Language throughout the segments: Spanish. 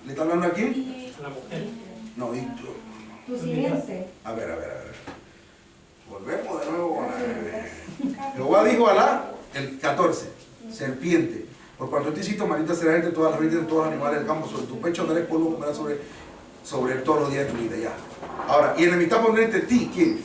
¿Le está hablando a quién? A la mujer. No, y Tu simiente. a ver. Volvemos de nuevo a Jehová dijo a el 14, serpiente. Por cuanto te hiciste, maldita será entre todas las bestias de todos los animales del campo, sobre tu pecho andarás polvo, comerás sobre él todos los días de tu vida. Ya. Ahora, y enemistad pondré entre ti, ¿quién?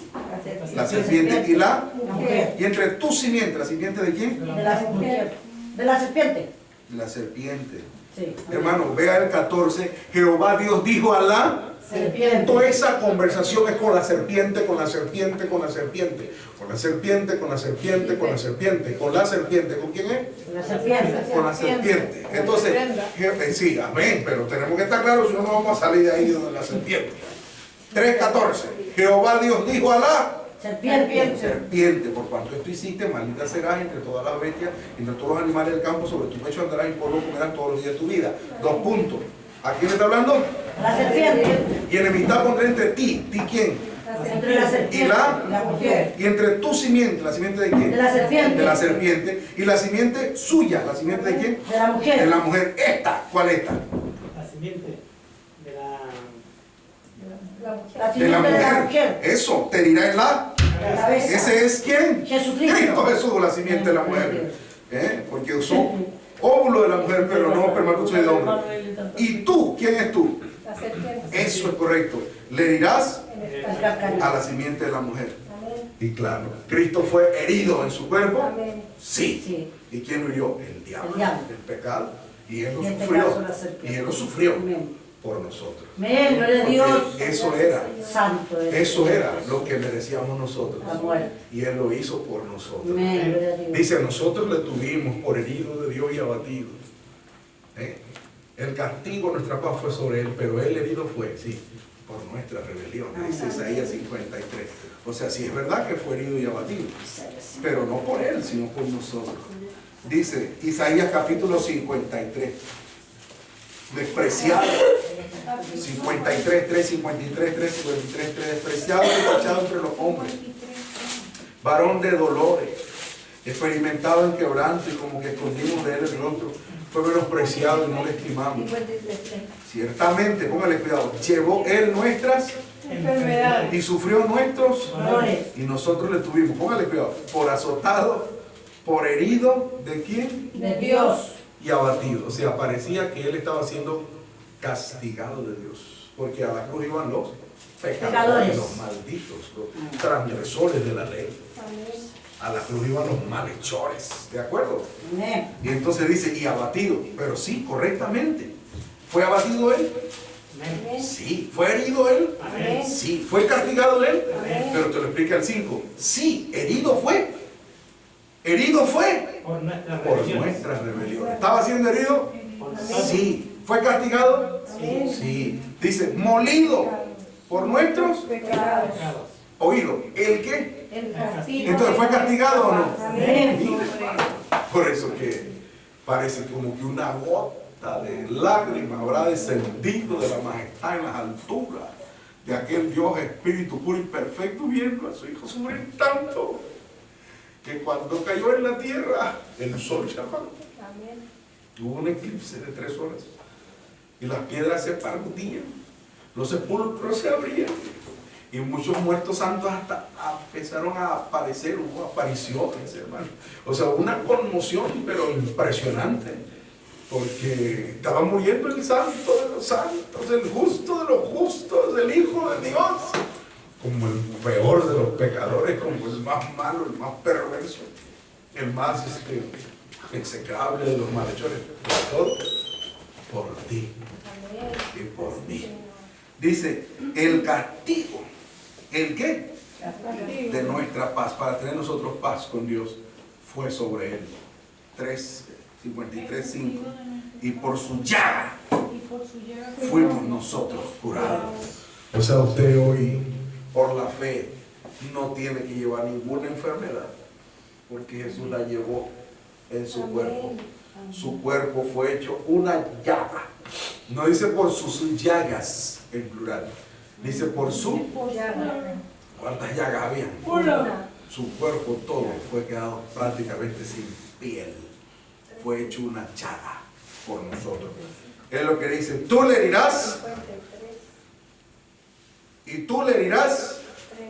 La serpiente y la mujer. y entre tu simiente, ¿la simiente de quién? De la mujer. De la serpiente. La serpiente. Sí. Hermano, vea el 14. Jehová Dios dijo a la Serpiente. toda esa conversación es con la serpiente, con la serpiente, con la serpiente, con la serpiente, con la serpiente, con la serpiente, con la serpiente. ¿Con quién es? La serpiente. Con la serpiente. Entonces, sí, amén, pero tenemos que estar claros, si no, no vamos a salir de ahí de la serpiente. 3:14. Jehová Dios dijo a la serpiente, por cuanto esto hiciste, maldita serás entre todas las bestias, entre todos los animales del campo, sobre tu pecho andarás y polvo comerás todos los días de tu vida. 2 puntos. ¿A quién le está hablando? La serpiente. Y enemistad pondré entre ti. ¿Ti quién? Entre la serpiente Y la mujer. Y entre tu simiente. ¿La simiente de quién? De la serpiente. De la serpiente. Y la simiente suya. ¿La simiente de quién? De la mujer. De la mujer. Esta. ¿Cuál es esta? La simiente de la La De simiente la de la mujer. mujer. Eso. Te dirá en la. Cabeza. ¿Ese es quién? Jesucristo. Cristo Jesús, la simiente de la mujer. Porque usó óvulo de la mujer, pero no espermatozoide de hombre. ¿Y tú? ¿Quién es tú? La serpiente. Eso es correcto. Le dirás El cascarón. a la simiente de la mujer. Y claro, Cristo fue herido en su cuerpo. Sí. Sí. ¿Y quién lo hirió? El diablo. El diablo. El pecado. Y él lo En este sufrió. caso, la serpiente. Y él lo sufrió Amén. por nosotros. Amén, gloria a Dios. Porque eso era. Santo es. Eso era lo que merecíamos nosotros. La muerte. Y él lo hizo por nosotros. Amén, gloria a Dios. Dice, nosotros le tuvimos por herido de Dios y abatido. El castigo de nuestra paz fue sobre él, pero él herido fue, sí, por nuestra rebelión. Dice Isaías 53. O sea, sí es verdad que fue herido y abatido, pero no por él, sino por nosotros. Dice Isaías capítulo 53. Despreciado. 53, 3, 53, 3, 53, 3. Despreciado y rechazado entre los hombres. Varón de dolores. Experimentado en quebranto y como que escondimos de él el rostro. Fue menospreciado y no le estimamos. Ciertamente, póngale cuidado, llevó él nuestras Enfermedades. y sufrió nuestros Dolores. y nosotros le tuvimos, póngale cuidado, por azotado, por herido, ¿de quién? De Dios. Y abatido. O sea, parecía que él estaba siendo castigado de Dios, porque a la cruz iban los pecadores, los malditos, los transgresores de la ley. A la cruz iban los malhechores, ¿de acuerdo? Amén. Y entonces dice, y abatido, pero sí, correctamente. ¿Fue abatido él? Amén. Sí. ¿Fue herido él? Amén. Sí. ¿Fue castigado él? Amén. Pero te lo explica el 5. Sí, herido fue. Herido fue Por nuestras por religiones. nuestras rebeliones. ¿Estaba siendo herido? Por nosotros. Sí. ¿Fue castigado? Sí. Sí. Dice, molido por nuestros Pecados. Pecados. oídos. ¿El qué? El castigo. Entonces, ¿fue castigado o no? Amén. Mira, por eso que parece como que una gota de lágrima habrá descendido de la majestad en las alturas de aquel Dios Espíritu puro y perfecto, viendo a su Hijo sufrir tanto que cuando cayó en la tierra el sol se apagó. Hubo un eclipse de 3 horas y las piedras se partían, los sepulcros se abrían y muchos muertos santos hasta empezaron a aparecer, hubo apariciones, hermano. O sea, una conmoción pero impresionante, porque estaba muriendo el santo de los santos, el justo de los justos, el Hijo de Dios, como el peor de los pecadores, como el más malo, el más perverso, el más execrable de los malhechores. Todo por ti y por mí. Dice, el castigo, ¿el qué? De nuestra paz, para tener nosotros paz con Dios, fue sobre él. 53:5. Y por su llaga fuimos nosotros curados. O sea, usted hoy, por la fe, no tiene que llevar ninguna enfermedad, porque Jesús la llevó en su cuerpo. Su cuerpo fue hecho una llaga. No dice por sus llagas en plural, dice por su. ¿Cuántas llagas había? Su cuerpo todo fue quedado prácticamente sin piel. Fue hecho una llaga por nosotros. Es lo que dice, tú le herirás y tú le herirás.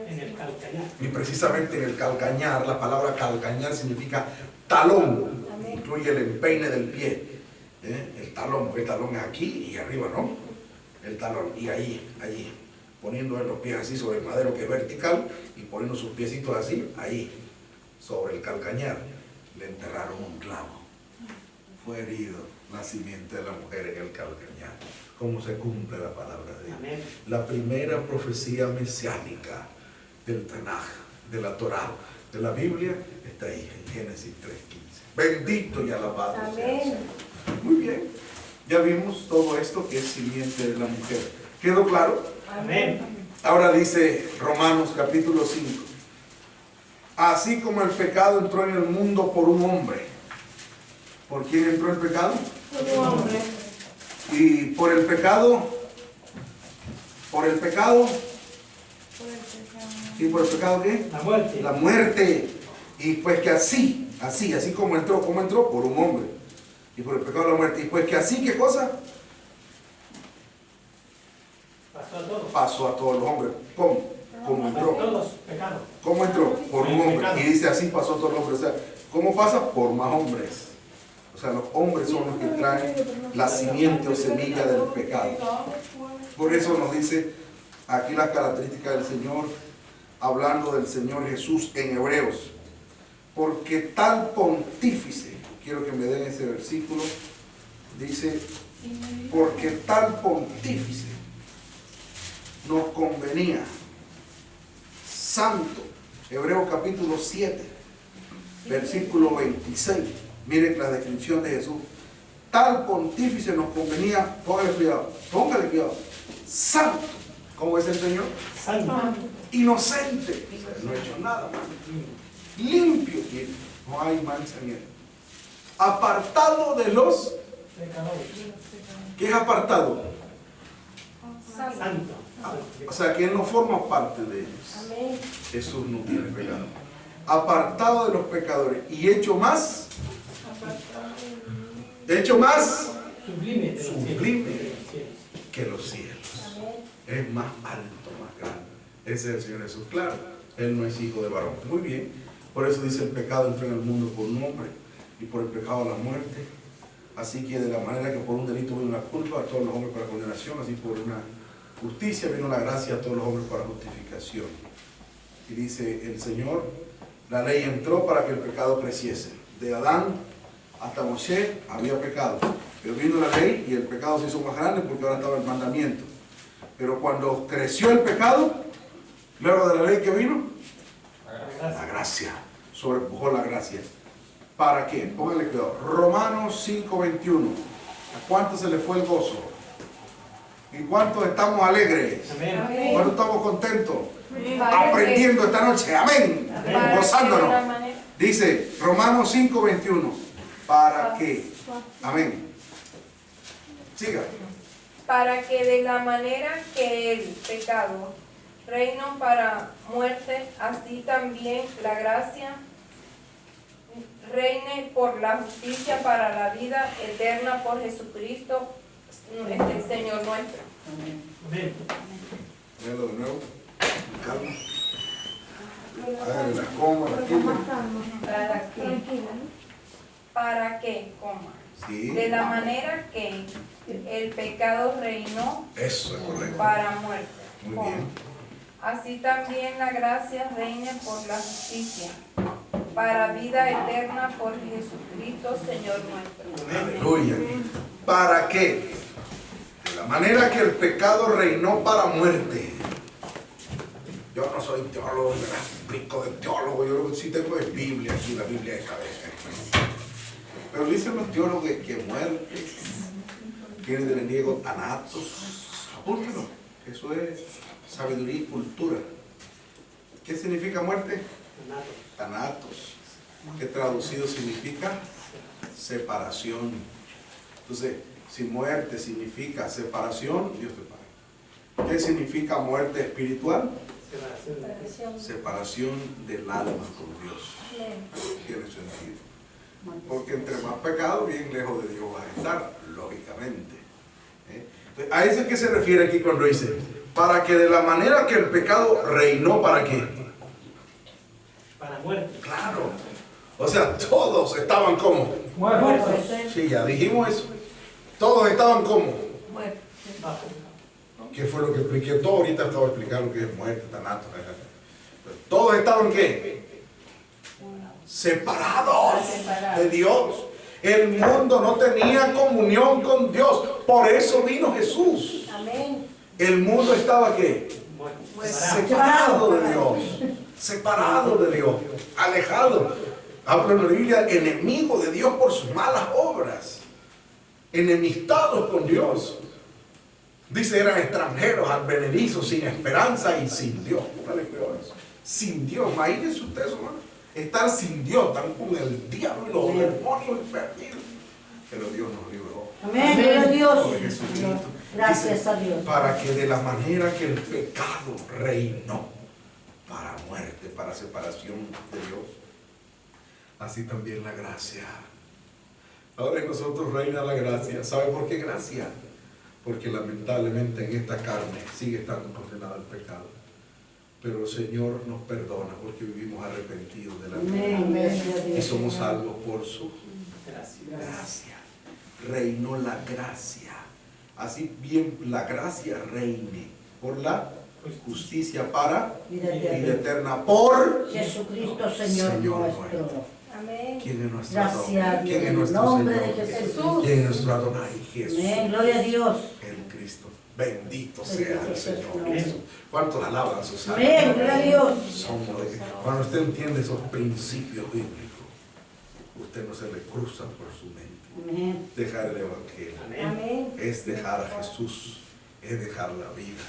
En el calcañar. Y precisamente en el calcañar, la palabra calcañar significa talón, incluye el empeine del pie. El talón es aquí y arriba, ¿no? El talón, y allí, poniendo los pies así sobre el madero que es vertical y poniendo sus piecitos así, ahí, sobre el calcañar. Le enterraron un clavo. Fue herido la simiente de la mujer en el calcañar. ¿Cómo se cumple la palabra de Dios? Amén. La primera profecía mesiánica del Tanaj, de la Torá, de la Biblia, está ahí en Génesis 3:15. Bendito y alabado sea el Señor. Muy bien, ya vimos todo esto que es simiente de la mujer. ¿Quedó claro? Amén. Ahora dice Romanos capítulo 5. Así como el pecado entró en el mundo por un hombre. ¿Por quién entró el pecado? Por un hombre. Y por el pecado. ¿Y por el pecado qué? La muerte. La muerte. Y pues que así como entró, ¿cómo entró? Por un hombre. Y por el pecado la muerte. Y pues que así, ¿qué cosa? Pasó a todos. Pasó a todos los hombres. ¿Cómo? ¿Cómo entró? Todos pecados. ¿Cómo entró? Por un hombre. Y dice así pasó a todos los hombres. O sea, ¿cómo pasa? Por más hombres. O sea, los hombres son los que traen la simiente o semilla del pecado. Por eso nos dice aquí las características del Señor, hablando del Señor Jesús en Hebreos. Porque tal pontífice, quiero que me den ese versículo, dice, porque tal pontífice nos convenía, santo, Hebreos capítulo 7, versículo 26, miren la descripción de Jesús, tal pontífice nos convenía, póngale cuidado, santo, ¿cómo es el Señor? Santo. Inocente, o sea, no ha hecho nada malo, limpio, no hay mancha en él, apartado de los, Pecadores. ¿qué es apartado? Santo. O sea, que él no forma parte de ellos. Jesús no tiene pecado. Apartado de los pecadores y hecho más Sublime de los Sublime. cielos. que los cielos. Es más alto, más grande. Ese es el Señor Jesús. Claro, él no es hijo de varón. Muy bien. Por eso dice el pecado entró en el mundo por un hombre y por el pecado la muerte. Así que de la manera que por un delito vino la culpa a todos los hombres para condenación, así por una justicia vino la gracia a todos los hombres para justificación. Y dice el Señor, la ley entró para que el pecado creciese. De Adán hasta Moshe había pecado. Pero vino la ley y el pecado se hizo más grande porque ahora estaba el mandamiento. Pero cuando creció el pecado, luego de la ley que vino, la gracia. Sobrepujó la gracia. ¿Para qué? Póngale cuidado. Romanos 5:21. ¿A cuánto se le fue el gozo? ¿Y cuántos estamos alegres? Amén. ¿Cuántos estamos contentos? Aprendiendo esta noche. Amén. Gozándonos. Dice Romanos 5:21. ¿Para qué? Amén. Siga. Para que de la manera que el pecado reinó para muerte, así también la gracia reine por la justicia para la vida eterna por Jesucristo, el Señor nuestro. Amén. Léelo de nuevo. Calma. Hágale la coma, la tilde. Para que, coma, Sí. de la manera que el pecado reinó Eso es correcto. para muerte, Muy coma, bien. así también la gracia reine por la justicia para vida eterna por Jesucristo, Señor nuestro. Aleluya. ¿Para qué? De la manera que el pecado reinó para muerte. Yo no soy teólogo, me pico de teólogo. Yo lo que sí tengo es Biblia, aquí la Biblia de cabeza. Pero dicen los teólogos que muerte viene del griego thanatos. Apúntelo. Eso es sabiduría y cultura. ¿Qué significa muerte? Thanatos, que traducido significa separación. Entonces, si muerte significa separación, Dios te paga. ¿Qué significa muerte espiritual? Separación del alma con Dios. Tiene sentido. Porque entre más pecado, bien lejos de Dios vas a estar, lógicamente. Entonces, ¿a eso es que se refiere aquí cuando dice? Para que de la manera que el pecado reinó, ¿para qué? Para muerte. Claro. O sea, todos estaban como. Muertos. Sí, ya dijimos eso. Todos estaban como. Muerte. Bajo. ¿Qué fue lo que expliqué? Todo ahorita estaba explicando lo que es muerte, tanato. Todos estaban ¿qué? Separados de Dios. El mundo no tenía comunión con Dios. Por eso vino Jesús. Amén. El mundo estaba ¿qué? Muertos. Separado de Dios. Separado de Dios. Alejado. Habla en la Biblia, enemigo de Dios por sus malas obras. Enemistados con Dios. Dice, eran extranjeros, advenedizos, sin esperanza y sin Dios. Póngale cuidado a eso. Sin Dios. Imagínense ustedes, hermano. Estar sin Dios, están con el diablo y los demonios perdidos. Pero Dios nos libró. Amén. Gloria a Dios. Por Jesucristo. Gracias Dice, a Dios. para que de la manera que el pecado reinó para muerte, para separación de Dios, así también la gracia. Ahora en nosotros reina la gracia. ¿Sabe por qué gracia? Porque lamentablemente en esta carne sigue estando condenado el pecado. Pero el Señor nos perdona porque vivimos arrepentidos de la vida. Amén. Y somos salvos por su Gracias. gracia. Reinó la gracia. Así bien la gracia reine por la justicia para Vida vida eterna. eterna por Jesucristo, Señor nuestro. Amén. ¿Quién es nuestro Gracias a Adonai? ¿Quién es Dios. En nuestro nombre Señor? de Jesús. ¿Quién es nuestro Adonai? Jesús. Amén. Gloria a Dios. El Cristo. Bendito sea Bendito el sea su Señor nombre. Jesús. ¿Cuántos alaban sus Amén. Gloria a Dios. Cuando usted entiende esos principios bíblicos, usted no se le cruza por su mente. Amén. Dejar el Evangelio Amén. Amén. es dejar a Jesús, es dejar la vida.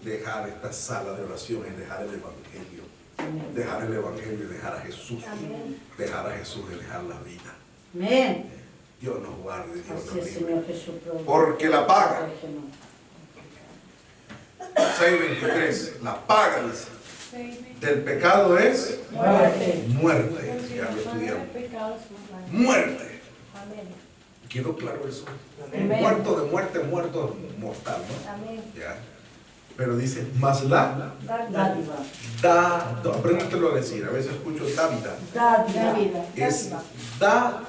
Dejar esta sala de oración es dejar el Evangelio. Amén. Dejar el Evangelio y dejar a Jesús. Amén. Dejar a Jesús y dejar la vida. Amén. Dios nos guarde, Dios Así nos es, libre. Señor Jesús. Porque la paga. 6:23. La paga, dice, del pecado es Muerte. muerte. Ya lo estudiamos. Muerte. Amén. ¿Quedó claro eso? Amén. Muerto de muerte, muerto mortal, ¿no? Amén. Ya. Pero dice, más la Dádiva. apréndetelo a decir. A veces escucho dádiva. Dádiva. Es dádiva.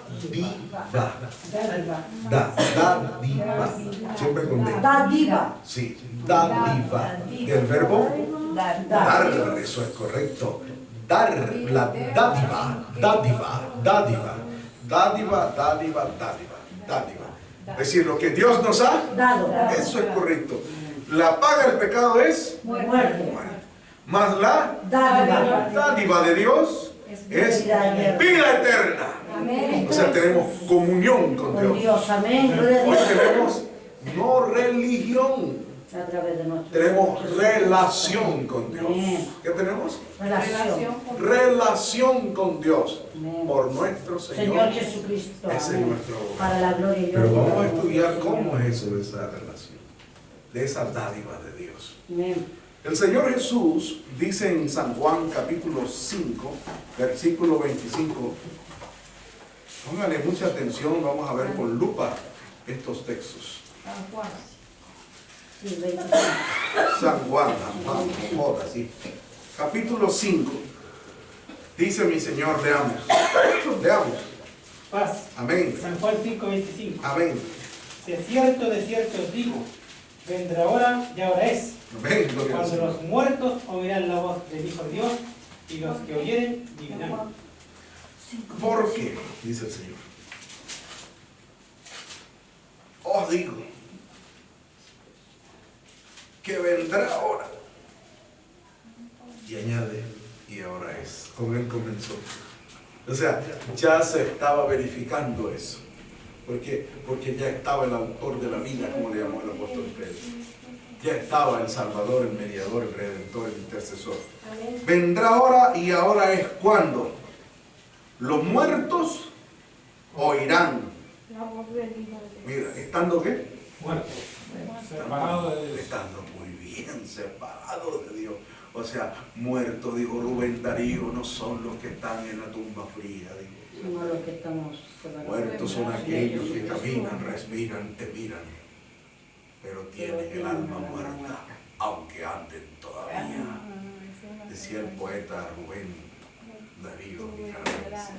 Dádiva. Siempre con D. Dádiva. Sí, dádiva. Del verbo Dar. dar, eso es correcto. Dar, la dádiva, dádiva, dádiva, dádiva, dádiva, dádiva, dádiva. Es decir, lo que Dios nos ha, Dado. eso es correcto. La paga del pecado es Muerte. más la Dádiva. dádiva de Dios es vida eterna. Amén. O sea, tenemos comunión con Con Dios. Dios. Amén. Gloria a Hoy Dios. tenemos no religión, A través de nuestro tenemos relación con Dios. ¿Qué tenemos? relación. Relación con Dios Amén. por nuestro Señor Señor. Jesucristo. Ese es Amén. nuestro abogado. Para la gloria y Pero honra vamos a de nuestro estudiar Señor. cómo es eso de esa relación, de esa dádiva de Dios. Amén. El Señor Jesús dice en San Juan capítulo 5, versículo 25. Póngale mucha atención, vamos a ver con lupa estos textos. Sí, 25. San Juan, no joda, sí. Capítulo 5. Dice mi Señor, leamos. Leamos. Paz. Amén. San Juan 5:25. Amén. De cierto os digo, vendrá hora y ahora es, Amén. Gloria al cuando Señor. los muertos oirán la voz del Hijo de Dios, y los que oyeren vivirán. ¿Por qué? Dice el Señor. Os digo que vendrá ahora. Y añade, y ahora es. Con él comenzó. O sea, ya se estaba verificando eso. ¿Por qué? Porque ya estaba el autor de la vida, como le llamó el apóstol Pedro. Ya estaba el Salvador, el mediador, el redentor, el intercesor. Amén. Vendrá ahora y ahora es cuando los muertos oirán. La voz del Hijo de Dios. Mira, ¿estando qué? Muertos. Separados de Dios. Estando muy bien separados de Dios. O sea, muertos, dijo Rubén Darío, no son los que están en la tumba fría. Dijo. No los que estamos separados. Muertos son aquellos que caminan, respiran, te miran. pero tienen el alma muerta, aunque anden todavía. Decía el poeta Rubén Darío Nicaragüense.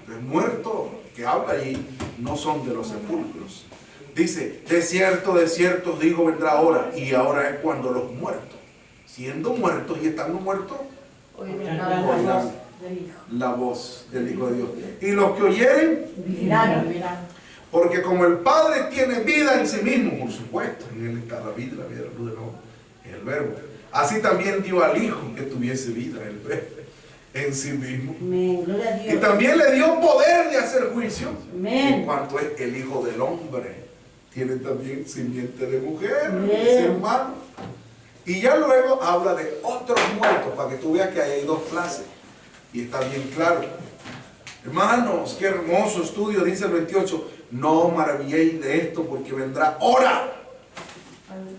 Los muertos que habla ahí no son de los sepulcros. Dice, de cierto os digo, vendrá hora, y ahora es cuando los muertos, siendo muertos y estando muertos, oirán la voz del Hijo de Dios. Y los que oyeren, Vivirán. porque como el Padre tiene vida en sí mismo, por supuesto, en Él está la vida, la luz del hombre, el Verbo. Así también dio al Hijo que tuviese vida, el Verbo, en sí mismo. Amén. Gloria a Y Dios. también le dio poder de hacer juicio, Amén. en cuanto es el Hijo del Hombre. Tiene también simiente de mujer, Amén. ser humano. Y ya luego habla de otros muertos, para que tú veas que hay dos clases. Y está bien claro. Hermanos, qué hermoso estudio, dice el 28. No maravilléis de esto, porque vendrá hora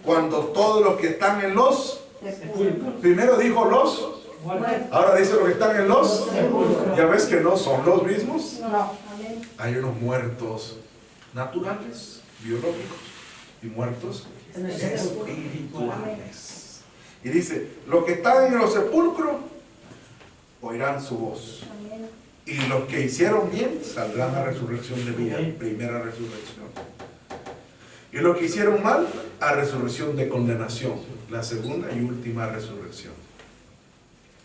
cuando todos los que están en los, primero dijo los, ahora dice los que están en los, ya ves que no son los mismos. No. Hay unos muertos naturales, biológicos, y muertos espirituales. Y dice, los que están en los sepulcros oirán su voz. Y los que hicieron bien saldrán a resurrección de vida, primera resurrección. Y los que hicieron mal, a resurrección de condenación, la segunda y última resurrección.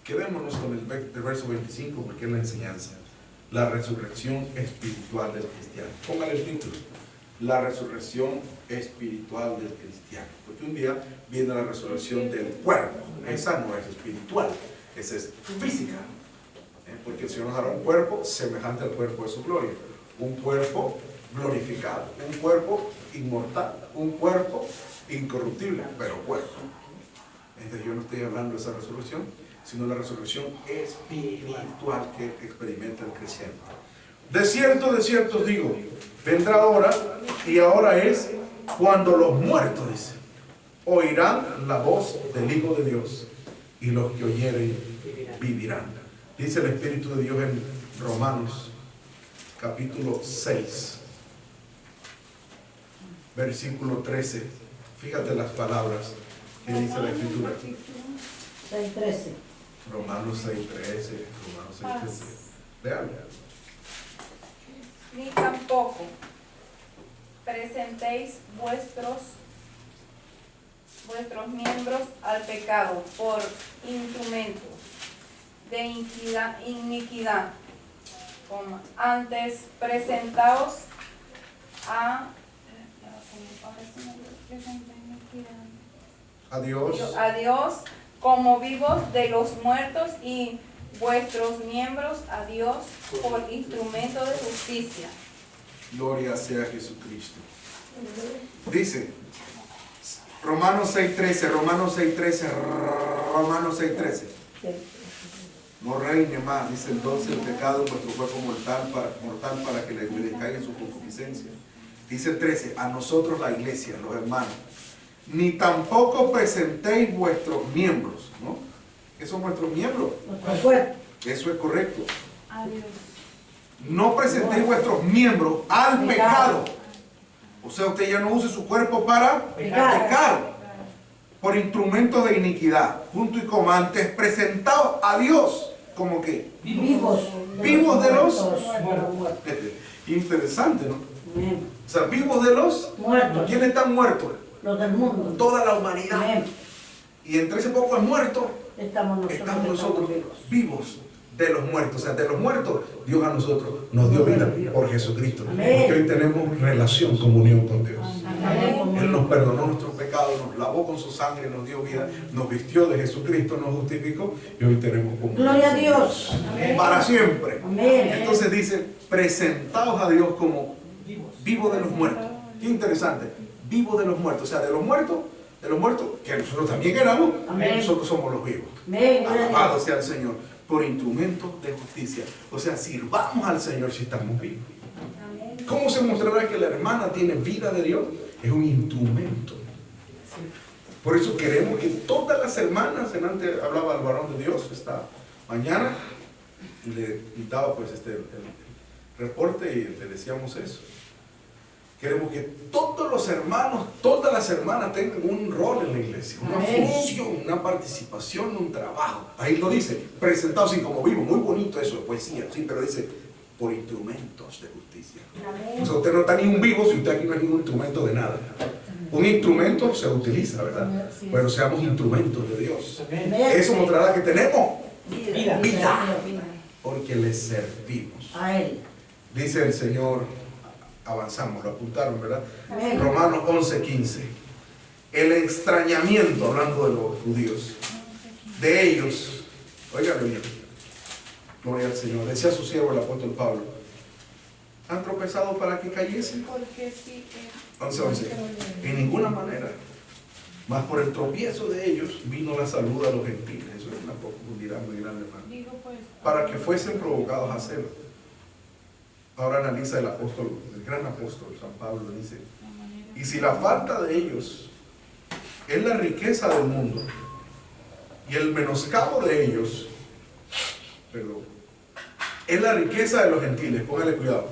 Quedémonos con el verso 25 porque es la enseñanza. La resurrección espiritual del cristiano. Póngale el título. La resurrección espiritual del cristiano. Porque un día viene la resurrección del cuerpo. Esa no es espiritual, esa es física. Porque el Señor nos dará un cuerpo semejante al cuerpo de su gloria. Un cuerpo glorificado, un cuerpo inmortal, un cuerpo incorruptible, pero cuerpo. Entonces yo no estoy hablando de esa resurrección, sino la resurrección espiritual que experimenta el creyente. De cierto os digo, vendrá hora, y ahora es cuando los muertos, dice, oirán la voz del Hijo de Dios, y los que oyeren vivirán. Dice el Espíritu de Dios en Romanos capítulo 6, versículo 13. Fíjate las palabras que dice la Escritura. 6:13. Romanos 6:13. Romanos 6:13. Vean. Ni tampoco presentéis vuestros miembros al pecado por instrumentos de iniquidad, antes presentaos a Dios como vivos de los muertos y vuestros miembros a Dios por instrumento de justicia. Gloria sea Jesucristo. Dice Romanos 6:13, Romanos 6:13, Romanos 6:13. No reine más, dice entonces el pecado en vuestro cuerpo mortal para que le obedezcáis en su concupiscencia. Dice el 13, a nosotros la iglesia, los hermanos, ni tampoco presentéis vuestros miembros, ¿no? ¿Qué son vuestros miembros? Nuestro cuerpo. Eso es correcto. Adiós. No presentéis vuestros miembros al pecado. O sea, usted ya no use su cuerpo para pecar. Por instrumentos de iniquidad. Punto y coma. Antes presentados a Dios. ¿Como que? Vivos. Vivos de los muertos. Interesante, ¿no? Amén. O sea, vivos de los Muertos. ¿Quiénes están muertos? Los del mundo. Toda la humanidad. Amén. Y entre ese poco de muertos Estamos nosotros vivos. vivos de los muertos. O sea, de los muertos, Dios a nosotros nos dio vida por Jesucristo. Porque hoy tenemos relación, comunión con Dios. Amén. Él nos perdonó nuestros pecados, nos lavó con su sangre, nos dio vida, nos vistió de Jesucristo, nos justificó y hoy tenemos comunión. Gloria a Dios. Para siempre. Amén. Entonces dice, presentados a Dios como vivos de los muertos. Qué interesante. Vivos de los muertos. O sea, de los muertos, que nosotros también éramos, Amén. nosotros somos los vivos. Amén. Alabado sea el Señor. Por instrumentos de justicia. O sea, sirvamos al Señor si estamos vivos. ¿Cómo se mostrará que la hermana tiene vida de Dios? Es un instrumento. Por eso queremos que todas las hermanas, antes hablaba el varón de Dios esta mañana, le daba pues el reporte y le decíamos eso. Queremos que todos los hermanos, todas las hermanas tengan un rol en la iglesia, una función, una participación, un trabajo. Ahí lo dice, presentados y como vivos. Muy bonito eso de poesía, sí, pero dice, por instrumentos de justicia. O sea, usted no está ni un vivo si usted aquí no es ningún instrumento de nada. Un instrumento se utiliza, ¿verdad? Bueno, seamos instrumentos de Dios. Eso mostrará que tenemos vida, porque le servimos. A Él. Dice el Señor, avanzamos, lo apuntaron, ¿verdad? Amén. Romanos 11:15. El extrañamiento, hablando de los judíos, de ellos, oigan bien, gloria al Señor, decía su siervo el apóstol Pablo, han tropezado para que cayesen. Porque sí, 11:11. En ninguna manera. Mas por el tropiezo de ellos vino la salud a los gentiles. Eso es una profundidad muy grande, hermano. digo pues, Para que fuesen provocados a hacerlo. Ahora analiza el apóstol, el gran apóstol San Pablo, dice, y si la falta de ellos es la riqueza del mundo y el menoscabo de ellos, perdón, es la riqueza de los gentiles, póngale cuidado.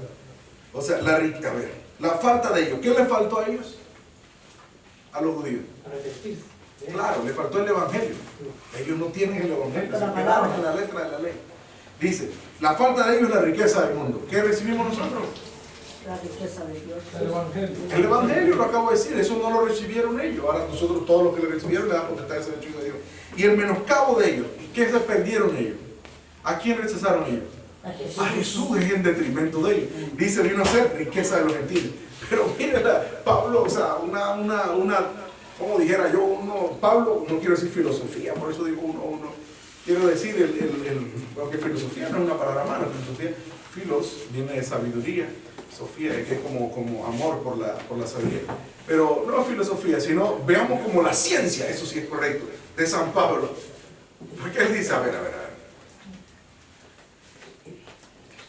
O sea, la falta de ellos, ¿qué le faltó a ellos? A los judíos. Arrepentirse. Claro, le faltó el evangelio. Ellos no tienen el evangelio, se quedaron en la letra de la ley. Dice, la falta de ellos es la riqueza del mundo. ¿Qué recibimos nosotros? La riqueza de Dios. El evangelio. El evangelio, lo acabo de decir, eso no lo recibieron ellos. Ahora nosotros, todos los que le recibieron, le damos potestad ese hecho de Dios. Y el menoscabo de ellos, ¿qué se perdieron ellos? ¿A quién rechazaron ellos? A Jesús es en detrimento de ellos. Dice, vino a ser riqueza de los gentiles. Pero mire, Pablo, o sea, como dijera yo, Pablo, no quiero decir filosofía, por eso digo quiero decir, porque filosofía no es una palabra mala, filosofía, filos viene de sabiduría, sofía, que es como amor por la sabiduría. Pero no filosofía, sino veamos como la ciencia, eso sí es correcto, de San Pablo. Porque él dice, a ver.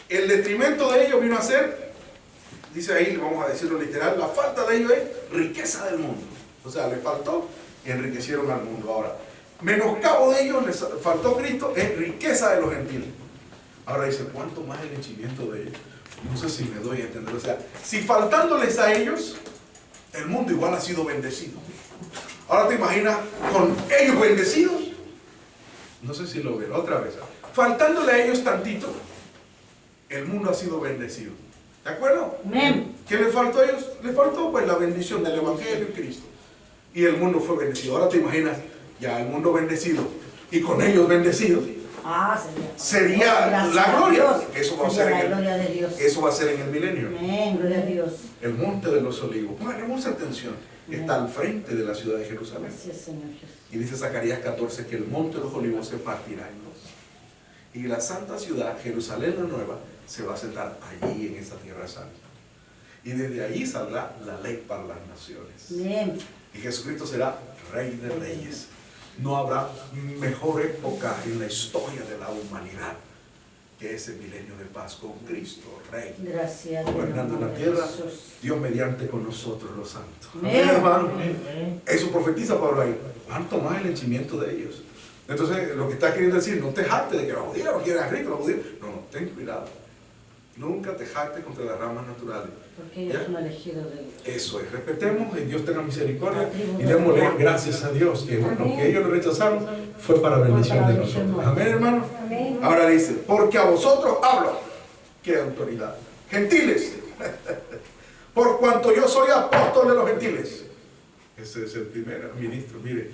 El detrimento de ellos vino a ser, dice ahí, vamos a decirlo literal, la falta de ellos es riqueza del mundo. O sea, les faltó y enriquecieron al mundo. Ahora, menoscabo de ellos, les faltó Cristo, es riqueza de los gentiles. Ahora dice, ¿cuánto más el henchimiento de ellos? No sé si me doy a entender. O sea, si faltándoles a ellos, el mundo igual ha sido bendecido. Ahora te imaginas con ellos bendecidos. No sé si lo ven, otra vez. Faltándole a ellos tantito, el mundo ha sido bendecido. ¿De acuerdo? Amén. ¿Qué le faltó a ellos? Le faltó pues la bendición del Evangelio en Cristo. Y el mundo fue bendecido. Ahora te imaginas, ya el mundo bendecido y con ellos bendecidos. Sería la gloria. Eso va a ser en el milenio. Amén, gloria a Dios. El monte de los olivos. Póngale mucha atención. Está al frente de la ciudad de Jerusalén. Gracias, Señor Jesús. Y dice Zacarías 14 que el monte de los olivos se partirá en dos. Y la santa ciudad, Jerusalén la nueva, se va a sentar allí en esa tierra santa. Y desde allí saldrá la ley para las naciones. Amén. Y Jesucristo será Rey de Reyes. No habrá mejor época en la historia de la humanidad que ese milenio de paz con Cristo, Rey. Gracias, gobernando en la tierra, Jesús. Dios mediante con nosotros los santos. Amén. Hermano, eso profetiza Pablo ahí. ¿Cuánto más el henchimiento de ellos? Entonces, lo que está queriendo decir, no te jactes de que los judíos no quieren a Cristo, los judíos. No, ten cuidado. Nunca te jactes contra las ramas naturales. Porque ellos son elegidos de Dios. Eso es, respetemos, que Dios tenga misericordia y démosle gracias a Dios, que bueno, que ellos lo rechazaron, fue para bendición de nosotros. Amén, hermano. Amén. Ahora dice, porque a vosotros hablo. ¿Qué autoridad? Gentiles. Por cuanto yo soy apóstol de los gentiles. Ese es el primer ministro. Mire,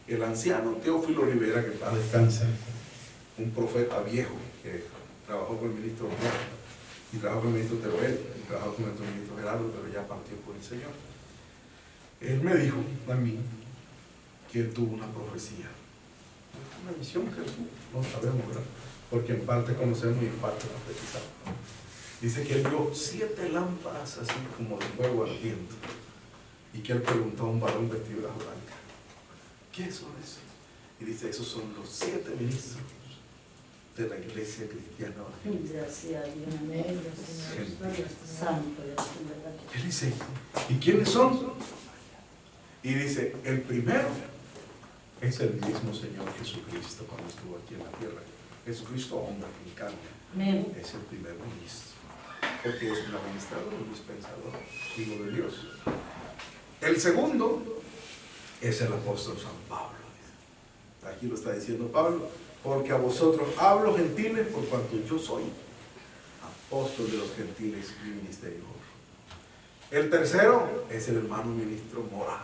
el anciano Teófilo Rivera, que para descansa, un profeta viejo que trabajó con el ministro Blanco, y trabajó con el ministro Teruel, y trabajó con el ministro Gerardo, pero ya partió por el Señor. Él me dijo a mí que él tuvo una profecía, una visión que no sabemos, ¿verdad? Porque en parte conocemos y en parte profetizamos. Dice que él vio 7 lámparas así como de fuego ardiente, y que él preguntó a un varón vestido de blanca, ¿qué son eso? Y dice, esos son los 7 ministros de la iglesia cristiana. Gracias, Dios. Amén. Santo Dios, verdad. Él dice, ¿y quiénes son? Y dice, el primero es el mismo Señor Jesucristo cuando estuvo aquí en la tierra. Jesucristo, hombre en carne, Amén. es el primer ministro. porque es un administrador, un dispensador, hijo de Dios. El segundo es el apóstol San Pablo. Aquí lo está diciendo Pablo, porque a vosotros hablo, gentiles, por cuanto yo soy apóstol de los gentiles y ministerio. El tercero es el hermano ministro Mora,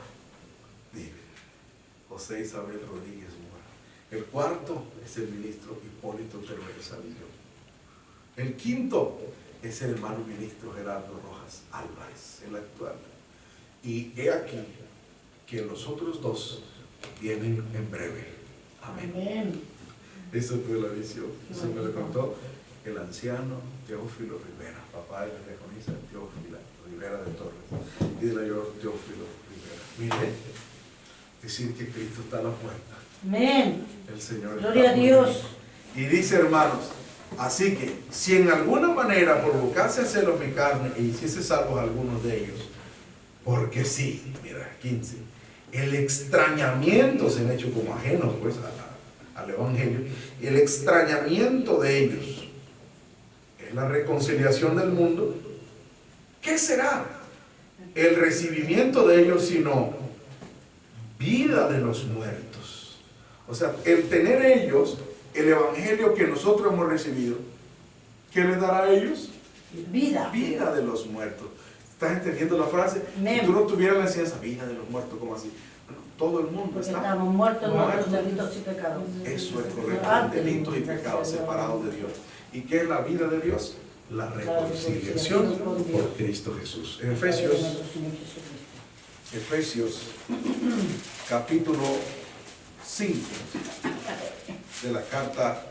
José Isabel Rodríguez Mora. El cuarto es el ministro Hipólito Teruel Savillón. El quinto es el hermano ministro Gerardo Rojas Álvarez, el actual. Y he aquí que los otros dos vienen en breve. Amén. Amén. Eso fue la visión. Eso me lo contó el anciano Teófilo Rivera, papá de la diaconisa Teófila Rivera de Torres y de la Teófilo Rivera. Mire, decir que Cristo está a la puerta. Amén. El Señor Gloria está a Dios. y dice, hermanos, así que si en alguna manera provocase a celos mi carne e hiciese salvos a algunos de ellos, porque sí, mira, 15, el extrañamiento se han hecho como ajenos pues al Evangelio, el extrañamiento de ellos es la reconciliación del mundo. ¿Qué será el recibimiento de ellos sino vida de los muertos? O sea, el tener ellos el Evangelio que nosotros hemos recibido, ¿qué les dará a ellos? Vida. Vida de los muertos. ¿Estás entendiendo la frase? Si tú no tuvieras la enseñanza, vida de los muertos, ¿cómo así? Bueno, todo el mundo Porque está estamos muertos en nuestros delitos y pecados. Eso es correcto, en delitos y pecados separados de Dios. ¿Y qué es la vida de Dios? La reconciliación por Cristo Jesús. En Efesios capítulo 5 de la carta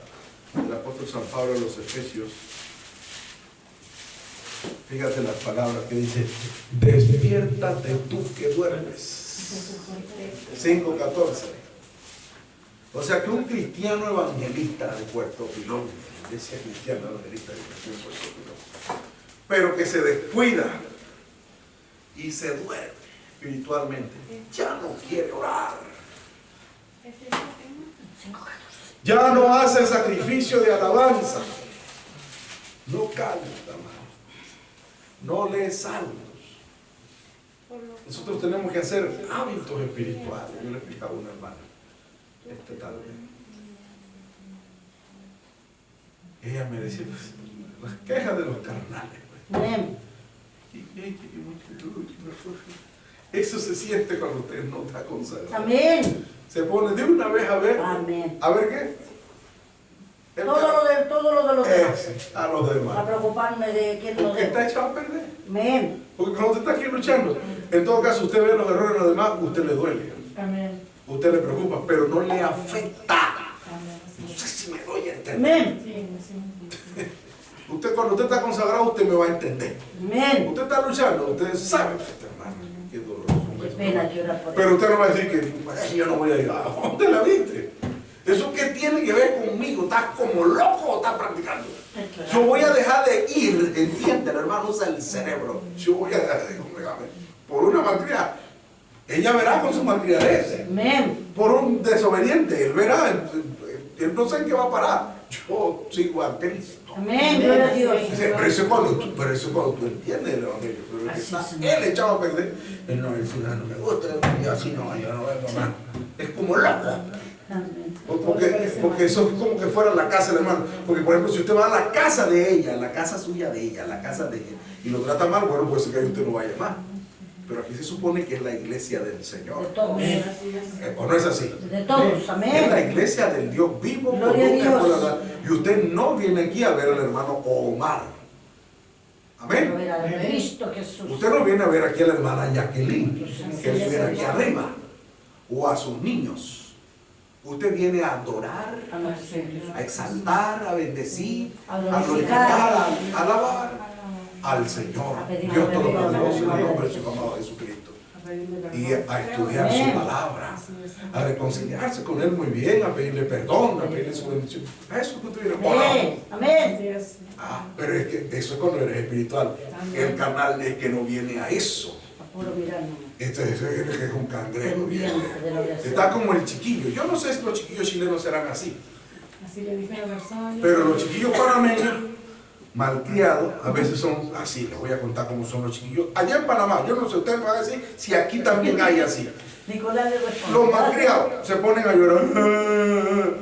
del apóstol San Pablo a los Efesios, fíjate las palabras que dice: despiértate tú que duermes. 5:14. O sea que un cristiano evangelista de Puerto Pilón, iglesia cristiana evangelista de Puerto Pilón, pero que se descuida y se duerme espiritualmente, ya no quiere orar, ya no hace el sacrificio de alabanza, no canta, no lee salmos. Nosotros tenemos que hacer hábitos espirituales. Yo le explicaba a una hermana tarde. Ella me decía, pues, las quejas de los carnales. Pues. Amén. Eso se siente cuando usted no está consagrado. Amén. Se pone de una vez a ver. Amén. ¿A ver qué? Todo lo de los demás. A los demás. A preocuparme de quién lo Porque debe. está echado a perder. Amén. Porque cuando usted está aquí luchando, en todo caso usted ve los errores de los demás, usted le duele. Amén. Usted le preocupa, pero no le afecta. No sé si me doy a entender. Amén. Usted, cuando usted está consagrado, usted me va a entender. Amén. Usted está luchando, usted sabe, este hermano, qué doloroso. Qué pena llorar por Pero eso. usted no va a decir que yo no voy a ir. ¿A dónde la viste? ¿Eso qué tiene que ver conmigo? ¿Estás como loco o estás practicando? Yo voy a dejar de ir, entiéndelo, hermano, usa el cerebro. Yo voy a dejar de ir, por una malcriada. Ella verá con su malcriadez. Amén. Por un desobediente, él verá, él no sé en qué va a parar. Yo sigo a Cristo. Amén. Gloria a Dios. Pero eso es cuando tú entiendes el Evangelio. Pero que está él echado a perder. Él no, el ciudadano me gusta, yo así no, yo no vengo más. Es como loco. Amén. Porque eso es como que fuera la casa del hermano. Porque, por ejemplo, si usted va a la casa de ella, la casa suya de ella, la casa de ella, y lo trata mal, bueno, puede ser que ahí usted no vaya más. Pero aquí se supone que es la iglesia del Señor. De todos. ¿O no es así? De todos. Es la Amén. iglesia del Dios vivo. Gloria a Dios. Y usted no viene aquí a ver al hermano Omar. Amén. Ver a Cristo Jesús. Usted no viene a ver aquí a la hermana Jacqueline, que viene aquí arriba, o a sus niños. Usted viene a adorar, a exaltar, a bendecir, a glorificar, a alabar al Señor, Dios Todopoderoso, en el nombre de su amado Jesucristo. Y a estudiar su palabra, a reconciliarse con Él muy bien, a pedirle perdón, a pedirle su bendición. A eso que usted viene. Amén. Amén. Pero es que eso es cuando eres espiritual. El carnal es que no viene a eso. A puro mirar nomás. Este es un cangrejo. Pendiente de lo que hace. Está como el chiquillo. Yo no sé si los chiquillos chilenos serán así. Así le dije a la persona. Pero los chiquillos panameños malcriados, a veces son así. Les voy a contar cómo son los chiquillos. Allá en Panamá, yo no sé, usted me va a decir si aquí también hay así. Nicolás le responde. Los malcriados se ponen a llorar.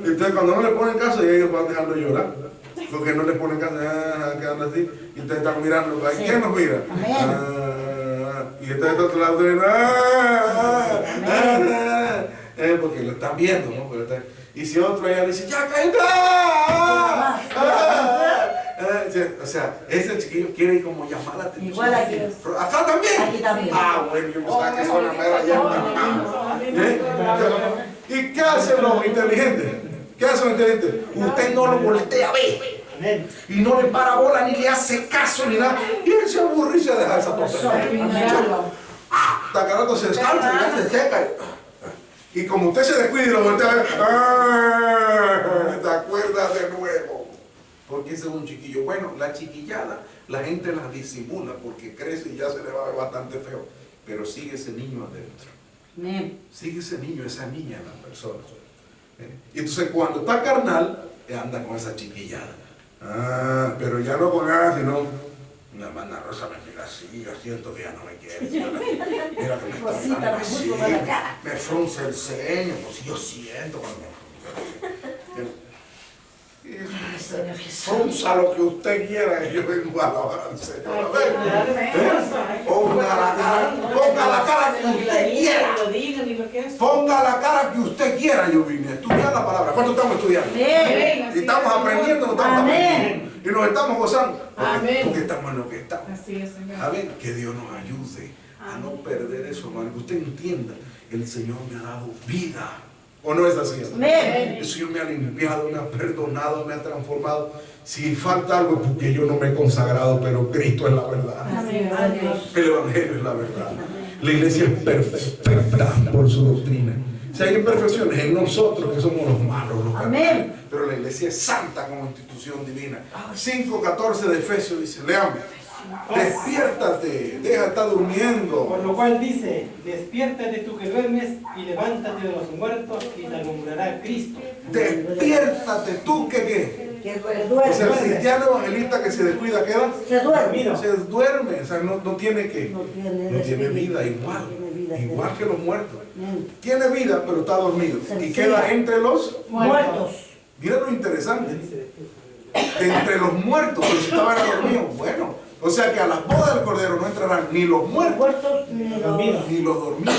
Entonces cuando no le ponen caso, ellos van dejando de llorar. Porque no le ponen caso, quedan así. Y ustedes están mirando. ¿Quién nos mira? Y entonces de otro lado, porque lo están viendo, ¿no? Y si otro allá le dice, ¡ya cállate! O sea, ese chiquillo quiere como llamar la atención. Igual aquí. ¿Acá también? Aquí también. Bueno, yo pensaba que eso era mera allá en Panamá. ¿Y qué hacen los inteligentes? ¿Qué hacen los inteligentes? Usted no lo voltea a ver. Y no le para bola, ni le hace caso, ni nada. Y él se aburre y se deja esa tontería. Tacarato se descansa, ya se seca. Y como usted se descuida y lo voltea a ver, ¿te acuerdas de nuevo? Porque ese es un chiquillo. Bueno, la chiquillada, la gente la disimula porque crece y ya se le va a ver bastante feo. Pero sigue ese niño adentro. Sigue ese niño, esa niña en la persona. Y entonces cuando está carnal, anda con esa chiquillada. Pero ya no con nada, sino una hermana Rosa me mira así, yo siento que ya no me quiere. Mira que me está mirando así, me frunce el ceño, pues yo siento cuando frunza lo que usted quiera, que yo vengo a alabar al Señor. Ponga la cara que usted quiera. Ponga la cara que usted quiera. Yo vine a estudiar la palabra. ¿Cuánto estamos estudiando? Y estamos aprendiendo, no estamos aprendiendo. Y nos estamos gozando. Porque estamos en lo que estamos. A ver, que Dios nos ayude a no perder eso, hermano. Que usted entienda, el Señor me ha dado vida. ¿O no es así? El Señor me ha limpiado, me ha perdonado, me ha transformado. Si falta algo es porque yo no me he consagrado, pero Cristo es la verdad. El Evangelio es la verdad. La iglesia es perfecta por su doctrina. Si hay imperfecciones en nosotros que somos los malos, los carnales, pero la iglesia es santa como institución divina. 5:14 de Efesios dice, leamos. Despiértate, deja de estar durmiendo. Por lo cual dice, despiértate tú que duermes y levántate de los muertos y te alumbrará Cristo. Despiértate tú que qué. Que O sea, el cristiano evangelista que se descuida, ¿qué da? se duerme. Se duerme, o sea, no tiene que. No tiene vida igual. Igual que los muertos. Tiene vida, pero está dormido. Y queda entre los muertos. Mira lo interesante. Entre los muertos, pero si estaban dormidos. Bueno. O sea que a las bodas del Cordero no entrarán ni los muertos ni los dormidos,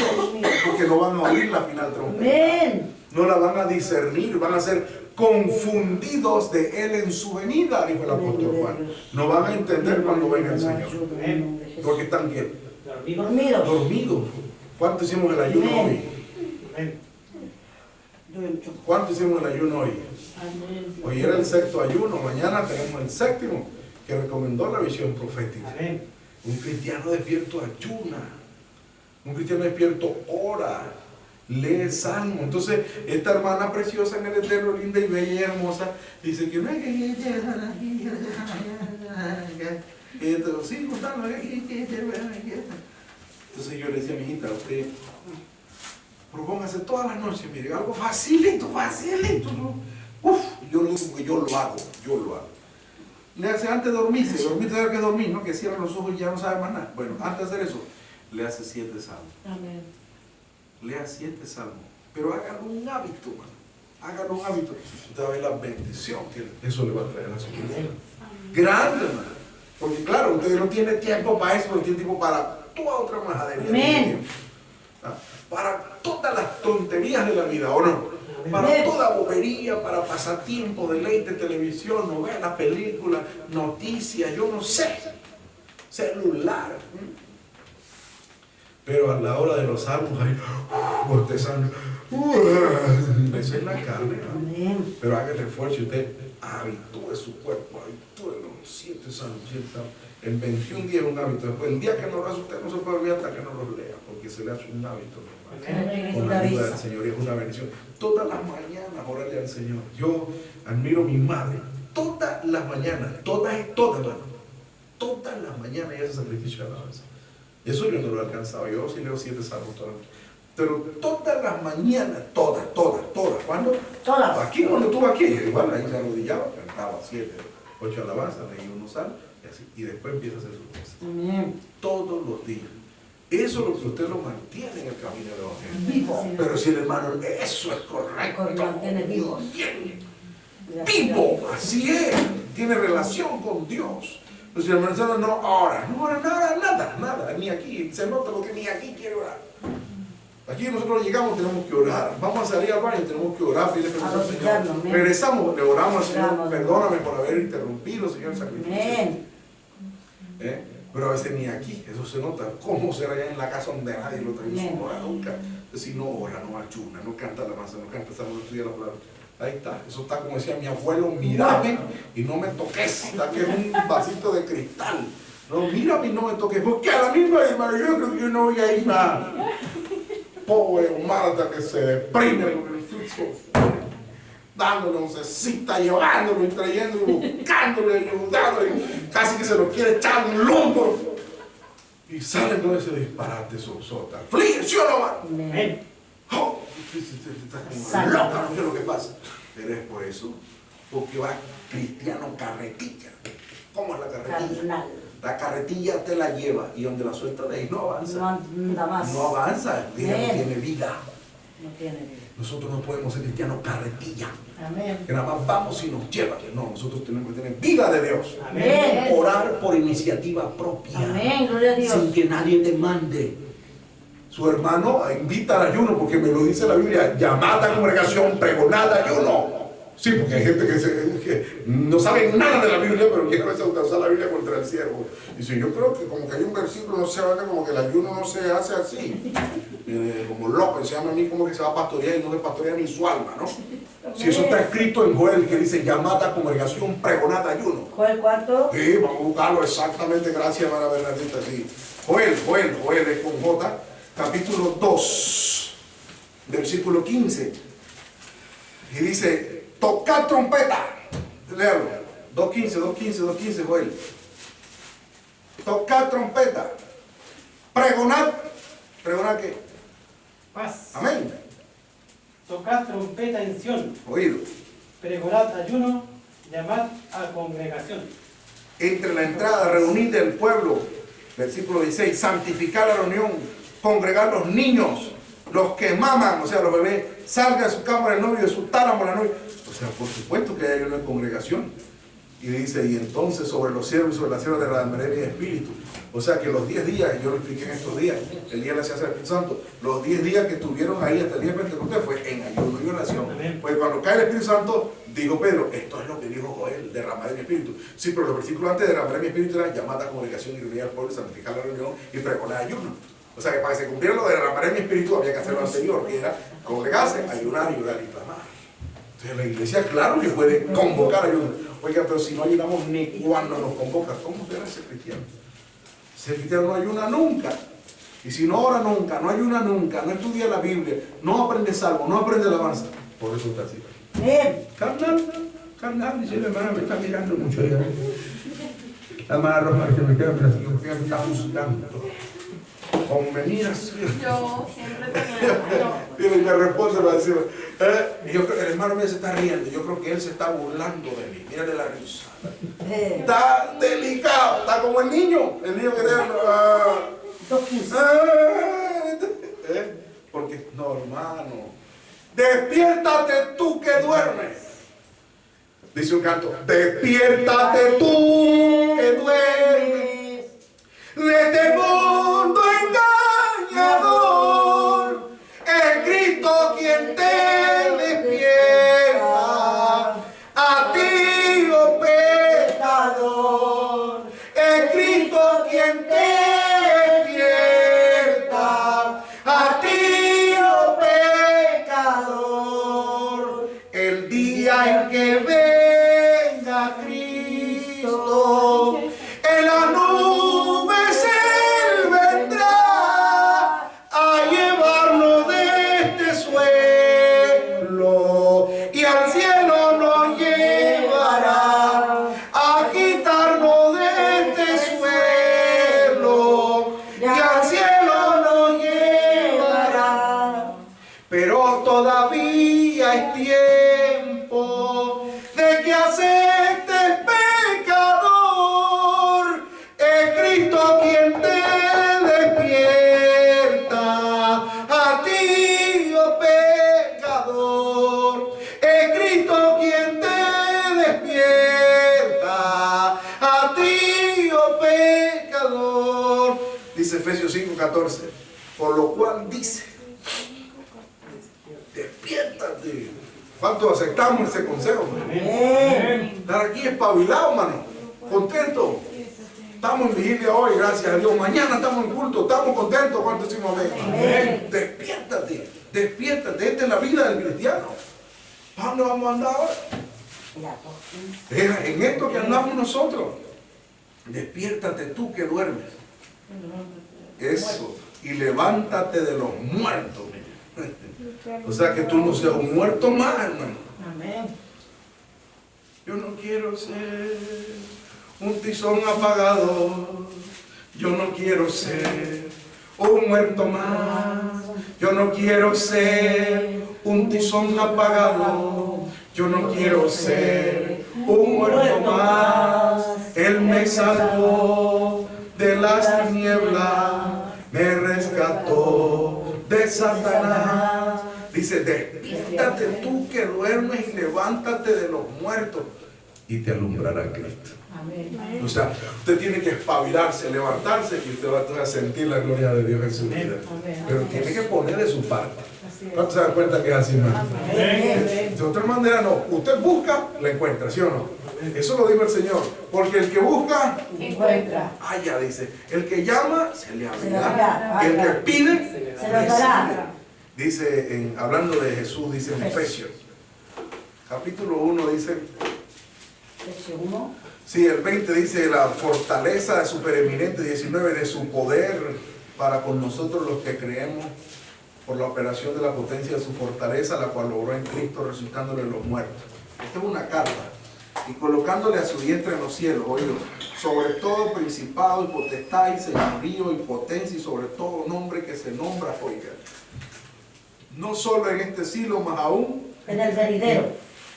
porque no van a oír la final trompeta. No la van a discernir, van a ser confundidos de Él en su venida, dijo el apóstol Juan. No van a entender cuando venga el Señor. Porque están ¿qué? Dormidos. ¿Cuánto hicimos el ayuno hoy? ¿Cuánto hicimos el ayuno hoy? Hoy era el sexto ayuno, mañana tenemos el séptimo, que recomendó la visión profética. Un cristiano despierto ayuna, un cristiano despierto ora, lee salmo. Entonces esta hermana preciosa en el Eterno, linda y bella y hermosa, dice que entonces yo le decía a mi hijita, usted propóngase todas las noches, mire, algo facilito. Yo le digo que yo lo hago. Le hace antes de dormirse, sabe que es dormir, ¿no? Que cierra los ojos y ya no sabe más nada. Bueno, antes de hacer eso, le hace 7 salmos. Lea 7 salmos. Pero hágalo un hábito, man. Hágalo un hábito. Usted va a ver la bendición que eso le va a traer a su vida. Grande, man. Porque claro, usted no tiene tiempo para eso, pero tiene tiempo para toda otra majadería. Para todas las tonterías de la vida, ¿o no? Para toda bobería, para pasatiempo, deleite, televisión, novelas, películas, noticias, yo no sé, celular. Pero a la hora de los salmos hay bostezando. Eso es la carne, ¿no? Pero haga el esfuerzo y usted habitúe su cuerpo, habitúe los 7 salmos, 7 salmos. En 21 días es un hábito. Después, el día que no lo hace, usted no se puede olvidar hasta que no los lea, porque se le hace un hábito. Con la ayuda del Señor, y es una bendición. Todas las mañanas orarle al Señor. Yo admiro a mi madre. Todas las mañanas, todas, hermano. Todas las mañanas ella hace sacrificio de alabanza. Eso yo no lo he alcanzado. Yo sí leo 7 salmos todas las noches. Pero todas las mañanas, todas. ¿Cuándo? Todas. Aquí, cuando estuve aquí, igual ahí se arrodillaba, cantaba 7. 8 alabanzas, leí unos salmos, y así, y después empieza a hacer sus cosas. Amén. Todos los días. Eso es lo que usted lo mantiene en el camino del evangelio. Vivo. Pero si el hermano, eso es correcto. Lo mantiene vivo. Bien. Vivo, así es. Tiene relación con Dios. Entonces el hermano no ora nada, ni aquí. Se nota lo que ni aquí quiere orar. Aquí nosotros llegamos, tenemos que orar. Vamos a salir al baño, tenemos que orar, pedirle permiso al Señor. Regresamos, le oramos al Señor. Perdóname por haber interrumpido, Señor, el sacrificio. Pero a veces ni aquí, eso se nota. ¿Cómo será allá en la casa donde nadie lo trae en su hora? Nunca. Si no ora, no ayuna, no canta la alabanza, no canta salmo, no estudia la palabra. Ahí está, eso está como decía mi abuelo, mírame y no me toques. Está que es un vasito de cristal. No, mírame y no me toques. Porque a la misma hermano, yo creo que yo no voy a ir más. Pobre Marta que se deprime con el fruto, dándole oncecita, llevándolo y trayéndolo, buscándolo y ayudándolo, casi que se lo quiere echar un lumbo. Y sale todo ese disparate, sota. ¿Sí o no, man? Amén. Oh, está como loca, no sé lo que pasa. Pero es por eso, porque va cristiano carretilla. ¿Cómo es la carretilla? Carnal. La carretilla te la lleva y donde la suelta de ahí no avanza. No anda más. No avanza, no tiene vida. No tiene vida. Nosotros no podemos ser cristianos carretilla, Amén. que nada más vamos y nos lleva. No, nosotros tenemos que tener vida de Dios. Amén. Orar por iniciativa propia. Amén. Gloria a Dios. Sin que nadie te mande. Su hermano invita al ayuno, porque me lo dice la Biblia, llamada congregación, pregonada ayuno. Sí, porque hay gente que no sabe nada de la Biblia, pero quiere a veces usar la Biblia contra el siervo. Dice, yo creo que como que hay un versículo, no se habla como que el ayuno no se hace así. Como loco, se llama a mí como que se va a pastorear y no se pastorea ni su alma, ¿no? Si eso está escrito en Joel, que dice, llamada congregación, pregonada ayuno. ¿Joel cuánto? Sí, vamos a buscarlo exactamente, gracias, hermana Bernadita, sí. Joel es con J, capítulo 2, versículo 15. Y dice, tocad trompeta. Léalo. 2.15, Joel. Tocad trompeta. Pregonad. ¿Pregonad qué? Paz. Amén. Tocad trompeta en Sión. Oído. Pregonad ayuno. Llamad a congregación. Entre la entrada, reunid del pueblo. Versículo 16. Santificar la reunión. Congregar los niños. Los que maman, o sea, los bebés. Salga de su cámara el novio, de su tálamo la novia. O sea, por supuesto que hay una congregación. Y dice, y entonces sobre los siervos y sobre las siervas derramaré mi espíritu. O sea que los 10 días, y yo lo expliqué en estos días, el día de la ciencia del Espíritu Santo, los 10 días que estuvieron ahí hasta el día de Pentecostés fue en ayuno y oración. Pues cuando cae el Espíritu Santo, dijo Pedro, esto es lo que dijo Joel, derramaré mi espíritu. Sí, pero los versículos antes de derramaré mi espíritu era llamar a congregación y reunir al pueblo, santificar la reunión y pregonar ayuno. O sea que para que se cumpliera lo de derramaré mi espíritu había que hacer lo anterior, que era congregarse, ayunar y orar y clamar. Entonces la iglesia, claro que puede convocar ayuno. Oiga, pero si no ayunamos ni cuando nos convoca, ¿cómo será ese cristiano? Ese cristiano no ayuna nunca. Y si no ora nunca, no ayuna nunca, no estudia la Biblia, no aprende salmo, no aprende alabanza. Por eso está así. Bien. Carnal, dice la hermana, me está mirando mucho allá. La hermana Rosa que me queda porque me está buscando. Como me miras. Yo siempre tenía. Y me responde para decirme, el hermano mío se está riendo, yo creo que él se está burlando de mí. Mírale la risa. Está delicado, está como el niño que tiene. 2.15. Porque no, hermano. Despiértate tú que duermes. Dice un canto, despiértate tú que duermes de este mundo engañador. Es Cristo quien te despierta, a ti, oh pecador. Es Cristo quien te despierta, a ti, oh pecador. El día en que venga Cristo, en la nube Él vendrá a llevarnos de este suelo y al cielo nos llevará a quitarnos de este suelo y al cielo nos llevará. Pero todavía hay tiempo de que aceptes Efesios 5:14. Por lo cual dice, despiértate. ¿Cuántos aceptamos ese consejo? Amén. Estar aquí espabilado, mano. Contento. Estamos en vigilia hoy, gracias a Dios. Mañana estamos en culto, estamos contentos. ¿Cuántos decimos amén? Amén. Despiértate, despiértate. Esta es la vida del cristiano. ¿Para dónde vamos a andar ahora? En esto que andamos nosotros. Despiértate tú que duermes. Eso. Y levántate de los muertos. O sea que tú no seas un muerto más, hermano. Amén. Yo no quiero ser un tizón apagado. Yo no quiero ser un muerto más. Yo no quiero ser un tizón apagado. Yo no quiero ser un muerto más. Él me salvó de las tinieblas, me rescató de Satanás. Dice, despiértate tú que duermes y levántate de los muertos y te alumbrará Cristo. Amén. O sea, usted tiene que espabilarse, levantarse y usted va a sentir la gloria de Dios en su vida. Pero tiene que poner de su parte. ¿Cuántos se dan cuenta que es así, hermano? De otra manera no. Usted busca, la encuentra, ¿sí o no? Eso lo dijo el Señor. Porque el que busca, Encuentra. halla, dice. El que llama, se le Se le abrirá. abrirá. El que pide, Se lo dará. dice, hablando de Jesús, dice en Efesios, capítulo 1, dice, Efesios 1. sí, el 20 dice, la fortaleza de su preeminente, 19, de su poder para con nosotros los que creemos, por la operación de la potencia de su fortaleza, la cual logró en Cristo resucitándole de los muertos. Esta es una carta. Y colocándole a su diestra en los cielos, oído, sobre todo principado y potestad y señorío y potencia y sobre todo nombre que se nombra, oiga. No solo en este siglo, más aún En el venidero.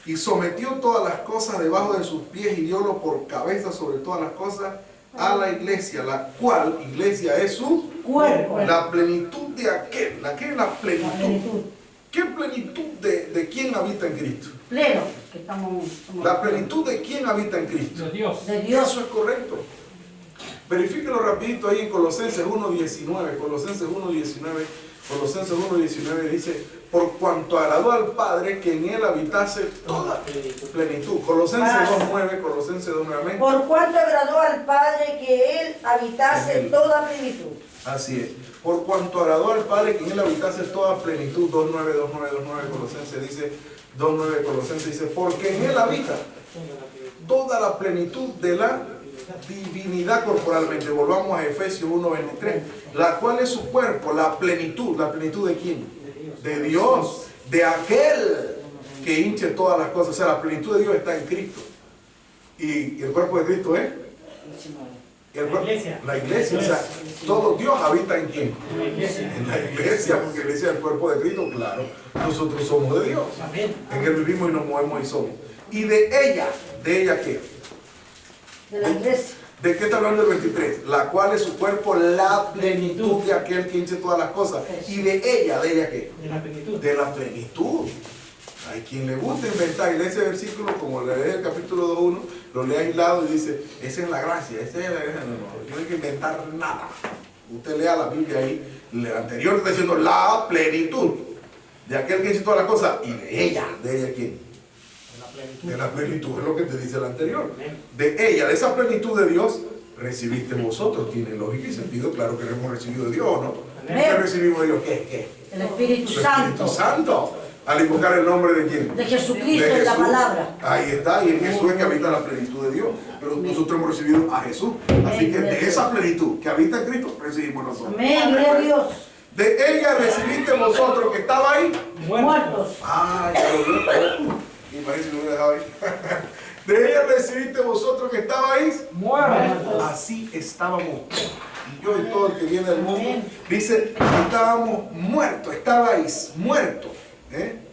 y sometió todas las cosas debajo de sus pies y diólo por cabeza sobre todas las cosas a la iglesia, la cual iglesia es su Cuerpo. la plenitud de aquel. ¿La qué es la plenitud? La plenitud. ¿Qué plenitud de quién habita en Cristo? Pleno. Que estamos La plenitud de quién habita en Cristo. De Dios. de Dios. Eso es correcto. Verifíquelo rapidito ahí en Colosenses 1:19. Colosenses 1:19. Colosenses 1:19 dice, por cuanto agradó al Padre que en él habitase toda plenitud. Colosenses 2:9, Colosenses 2:9. Por cuanto agradó al Padre que Él habitase toda plenitud. Así es. Por cuanto agradó al Padre que en él habitase toda plenitud. 2:9, 2:9, 2:9. Colosenses dice, 2:9 Colosenses dice, porque en él habita toda la plenitud de la divinidad corporalmente. Volvamos a Efesios 1:23, la cual es su cuerpo, la plenitud de quién? De Dios, de aquel que hinche todas las cosas. O sea, la plenitud de Dios está en Cristo. Y el cuerpo de Cristo es la iglesia. O sea, todo Dios habita en quién? En la iglesia. En la iglesia, porque la iglesia es el cuerpo de Cristo, claro. Nosotros somos de Dios. Amén. En él vivimos y nos movemos y somos. Y de ella ¿qué? De la iglesia. ¿De qué está hablando el 23? La cual es su cuerpo, la plenitud de aquel que hinche todas las cosas. Y de ella ¿qué? De la plenitud. De la plenitud. Hay quien le gusta inventar y lee ese versículo como le lee el capítulo 2:1, lo lee aislado y dice, esa es la gracia, esa es la gracia. No hay que inventar nada. Usted lea la Biblia ahí, el anterior está diciendo la plenitud de aquel que hizo todas las cosas y de ella quién? De la plenitud, es lo que te dice el anterior. De ella, de esa plenitud de Dios, recibiste vosotros. Tiene lógica y sentido, claro que lo hemos recibido de Dios, ¿no? ¿Qué recibimos de Dios? ¿Qué? El Espíritu El Santo. Espíritu Santo. Al invocar el nombre de quién? De Jesucristo De en la Jesús. Palabra. Ahí está, y en Jesús es que habita la plenitud de Dios. Pero nosotros hemos recibido a Jesús. Así que de esa plenitud que habita en Cristo, recibimos nosotros. Amén. Gloria a Dios. De ella recibiste vosotros que estaba ahí. Muertos. Ay, imagínate si lo hubiera dejado ahí. De ella recibiste vosotros que estabais Muertos. así estábamos. Y yo y todo el que viene del mundo dice, estábamos muertos, estabais muertos.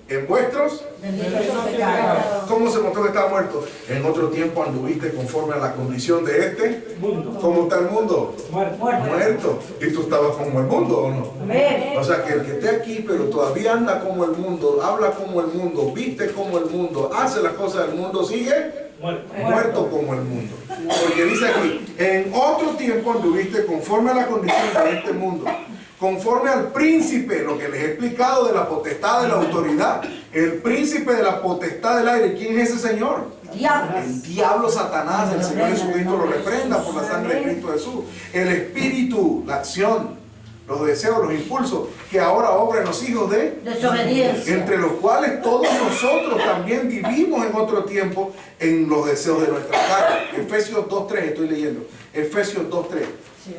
en vuestros. Benditos pecados. ¿Cómo se mostró que estaba muerto? En otro tiempo anduviste conforme a la condición de este Mundo. ¿Cómo está el mundo? Muerto. Muerto. ¿Y tú estabas como el mundo o no? Amén. O sea que el que esté aquí pero todavía anda como el mundo, habla como el mundo, viste como el mundo, hace las cosas del mundo, sigue muerto como el mundo. Porque dice aquí, en otro tiempo anduviste conforme a la condición de este mundo, conforme al príncipe, lo que les he explicado de la potestad, de la autoridad, el príncipe de la potestad del aire. ¿Quién es ese señor? Diablos. El diablo, Satanás. El Señor Jesucristo lo reprenda por la sangre de Cristo Jesús. El espíritu, la acción, los deseos, los impulsos que ahora obran los hijos de Desobediencia. entre los cuales todos nosotros también vivimos en otro tiempo en los deseos de nuestra carne. Efesios 2.3 estoy leyendo. Efesios 2.3.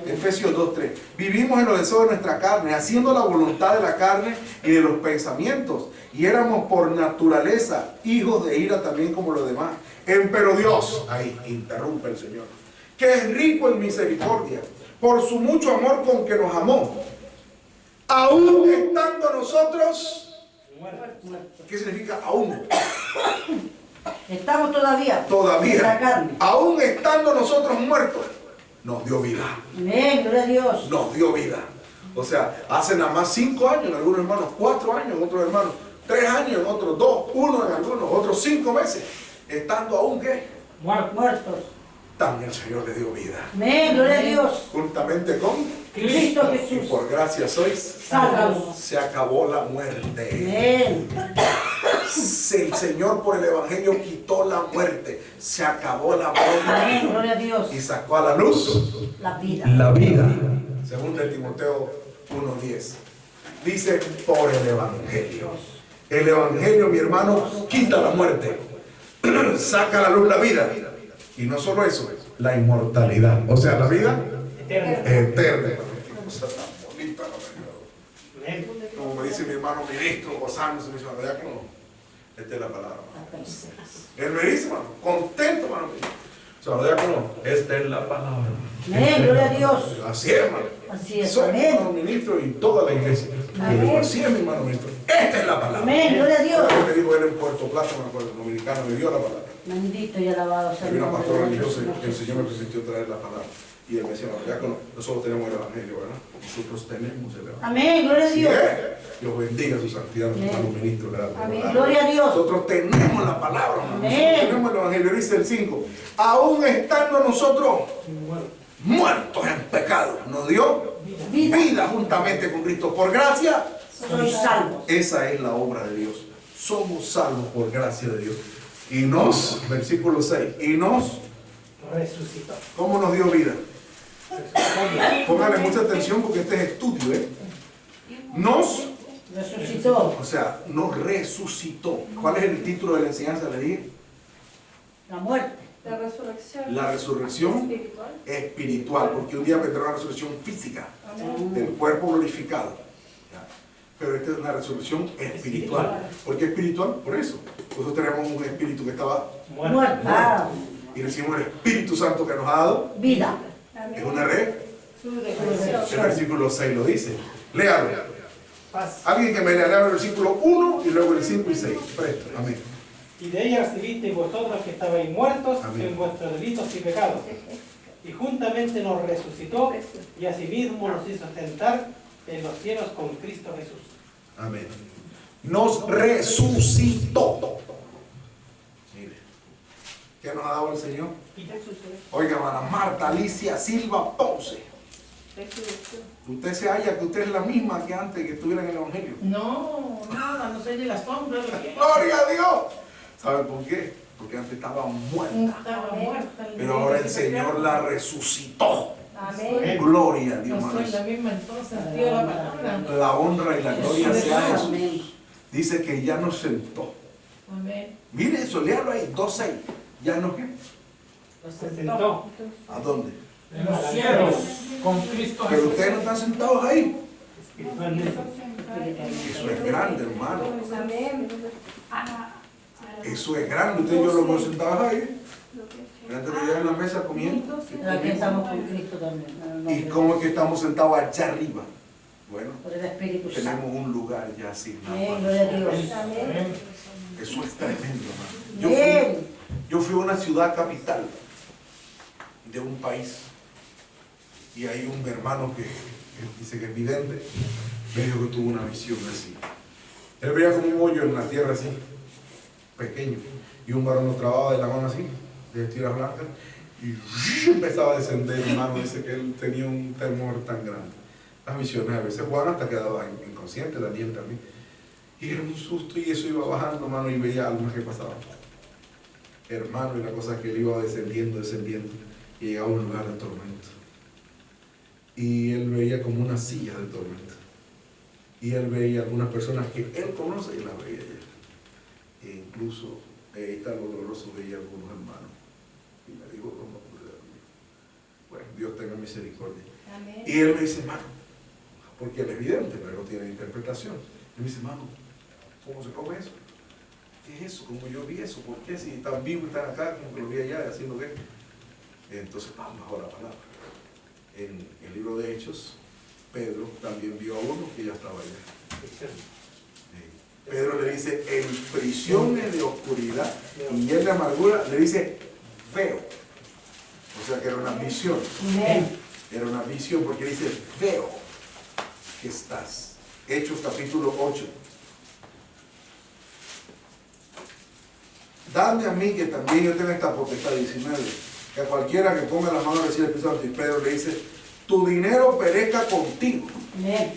Efesios 2.3. Vivimos en los deseos de nuestra carne, haciendo la voluntad de la carne y de los pensamientos. Y éramos por naturaleza hijos de ira también como los demás. Pero Dios, ahí interrumpe el Señor, que es rico en misericordia, por su mucho amor con que nos amó, aún estando nosotros, ¿qué significa aún? Estamos todavía. En la carne. Aún estando nosotros muertos, nos dio vida. Amén, gloria a Dios. Nos dio vida. O sea, hace nada más 5 años en algunos hermanos, 4 años en otros hermanos, 3 años en otros, 2, 1 en algunos, otros 5 meses, estando aún ¿qué? Muertos. También el Señor le dio vida. Amén, gloria a Dios. Juntamente con Cristo y Jesús. por gracia sois Salvos. Se acabó la muerte. Amén. El Señor por el Evangelio quitó la muerte. Se acabó la Amén, muerte. gloria a Dios. Y sacó a la luz La vida. la vida. Según de Timoteo 1:10. Dice por el Evangelio. El Evangelio, mi hermano, quita la muerte. Saca a la luz la vida. Y no solo eso, la inmortalidad. O sea, la vida eterna. Qué cosa tan bonita, ¿no? Como me dice mi hermano ministro, gozándose, mi hermano, ya que no. Esta es la palabra. Él me dice, hermano, contento, hermano. O sea, ya que no. Esta es la palabra. Amén, gloria a Dios. Así es, hermano. Así es, Soy amén. hermano ministro y toda la iglesia. Y digo, así es, mi hermano ministro. Esta es la palabra. Amén, gloria a Dios. Me dijo él en Puerto Plata, me acuerdo, dominicano, me dio la palabra. Bendito y alabado sea Había el una nombre pastora de Dios. religiosa que el Señor me permitió traer la palabra. Y él me decía, ya que nosotros tenemos el Evangelio, ¿verdad? Nosotros tenemos el Evangelio. Amén, gloria a Sí, Dios. Dios bendiga su santidad, nuestro hermano ministro. Amén, gloria a Dios. Nosotros tenemos la palabra, hermano. Amén. Nosotros tenemos el Evangelio. Dice el 5. Aún estando nosotros muertos en pecado, nos dio vida juntamente con Cristo. Por gracia, Soy salvo. esa es la obra de Dios. Somos salvos por gracia de Dios. Y nos, versículo 6, y nos resucitó. ¿cómo nos dio vida? Póngale mucha atención porque este es estudio, ¿eh? Nos, Resucitó. o sea, nos resucitó. ¿Cuál es el título de la enseñanza? Le dije. La muerte. La resurrección. La resurrección espiritual. espiritual, porque un día vendrá una resurrección física del cuerpo glorificado. ¿Ya? Pero esta es una resurrección espiritual. ¿Por qué espiritual? Por eso. Nosotros tenemos un espíritu que estaba Muerte. Ah, y recibimos el Espíritu Santo que nos ha dado. vida. Es una red. El versículo 6 lo dice. Léalo. Paz. Alguien que me lea el versículo 1 y luego el 5 y 6. Presto. Amén. Y de ella recibisteis vosotros que estabais muertos Amén. en vuestros delitos y pecados. Y juntamente nos resucitó y asimismo nos hizo sentar en los cielos con Cristo Jesús. Amén. Nos resucitó. Mire. ¿Qué nos ha dado el Señor? Oiga, hermana Marta Alicia Silva Ponce. Usted se halla que usted es la misma que antes que estuviera en el Evangelio. No, nada, no soy de las sombras. ¡Gloria a Dios! ¿Sabe por qué? Porque antes estaba muerta. Estaba muerta. Pero ahora el Señor la resucitó. Amén. Gloria a Dios, No soy la hermanos. misma entonces, tío, la palabra. La honra y la gloria sea a Jesús. Amén. Dice que ya nos sentó. Amén. Mire eso, léalo ahí, 2:6. ¿Ya nos qué? Se sentó ¿A dónde? En los cielos, con Cristo Pero Jesús. ustedes no están sentados ahí. espiritualmente. Eso es grande, hermano. Amén. Eso es grande. Ustedes y yo los veo sentados ahí. Antes de llegar en la mesa comiendo. Pero aquí estamos con Cristo también. ¿Y cómo es que estamos sentados allá arriba? Bueno, Por el Espíritu tenemos Santo. un lugar ya asignado. Amén, gloria a Dios. Eso es tremendo, hermano. Amén. Yo fui a una ciudad capital de un país y hay un hermano que dice que es vidente, me dijo que tuvo una visión así. Él veía como un hoyo en la tierra así, pequeño, y un varón lo trababa de la mano así, de tiras blancas, y empezaba a descender, hermano. Dice que él tenía un temor tan grande. Las visiones a veces Juan hasta quedaba inconsciente, Daniel también. Y era un susto y eso iba bajando, hermano, y veía algo que pasaba. Hermano, y la cosa es que él iba descendiendo, y llegaba a un lugar de tormento. Y él veía como una silla de tormento. Y él veía algunas personas que él conoce y las veía allá. E incluso, ahí está lo doloroso, veía algunos hermanos. Y me dijo, no pude dormir. Bueno, Dios tenga misericordia. Amén. Y él me dice, hermano, porque él es evidente, pero no tiene interpretación. Él me dice, hermano, ¿cómo se come eso? ¿Qué es eso? ¿Cómo yo vi eso? ¿Por qué? Si están vivos y están acá, como que lo vi allá, haciendo qué. Entonces, vamos a la palabra. En el libro de Hechos, Pedro también vio a uno que ya estaba allá. Pedro le dice, en prisiones de oscuridad y en de amargura, le dice, veo. O sea que era una visión. Amén. Era una visión porque dice, veo que estás. Hechos capítulo 8. Dame a mí que también yo tenga esta potestad, 19. Que a cualquiera que ponga las manos recibe el Espíritu Santo. Y Pedro le dice, tu dinero perezca contigo. Amén.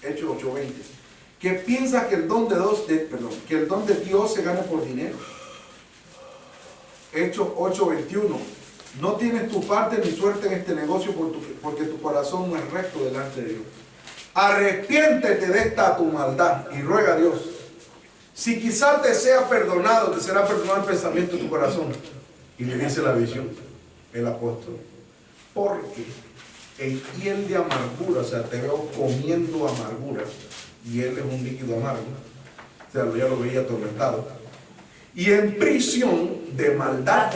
Hechos 8:20. Que piensas que el don de Dios se gana por dinero. Hechos 8:21. No tienes tu parte ni suerte en este negocio porque tu corazón no es recto delante de Dios. Arrepiéntete de esta tu maldad y ruega a Dios. Si quizás te sea perdonado, te será perdonado el pensamiento de tu corazón. Y le dice la visión, el apóstol. Porque en hiel de amargura, o sea, te veo comiendo amargura. Y él es un líquido amargo. O sea, ya lo veía atormentado. Y en prisión de maldad.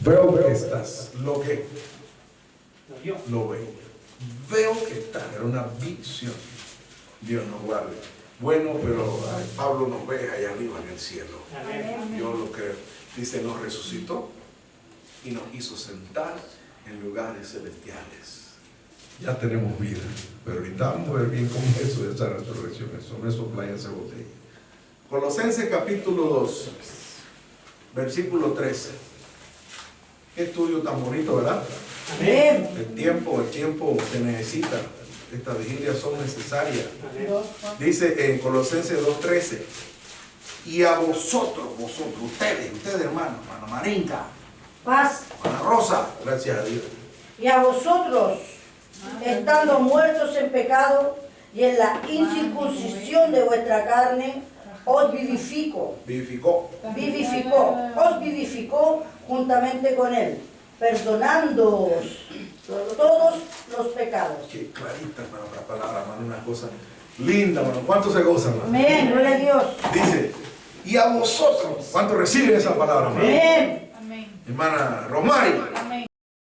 Veo que estás. ¿Lo que? Lo veo. Veo que estás. Era una visión. Dios nos guarde. Bueno, pero Pablo nos ve allá arriba en el cielo. Yo lo creo. Dice, nos resucitó y nos hizo sentar en lugares celestiales. Ya tenemos vida, pero ahorita vamos a ver bien cómo es eso de esa resurrección. Eso no es soplar y hacer botella. Colosenses capítulo 2, versículo 13. Qué estudio tan bonito, ¿verdad? Amén. El tiempo se necesita. Estas vigilias son necesarias. Dice en Colosenses 2:13, y a vosotros, ustedes hermanos, hermana Marinka, Paz. hermana Rosa, gracias a Dios. Y a vosotros, estando muertos en pecado y en la incircuncisión de vuestra carne, os vivificó juntamente con él, perdonándoos todos los pecados. Qué clarita, hermano, la palabra, hermano, una cosa linda, hermano. ¿Cuántos se gozan, hermano? Amén, gloria a Dios. Dice, y a vosotros, ¿cuántos reciben esa palabra, hermano? Amén. Amén. Hermana Romay, Amén.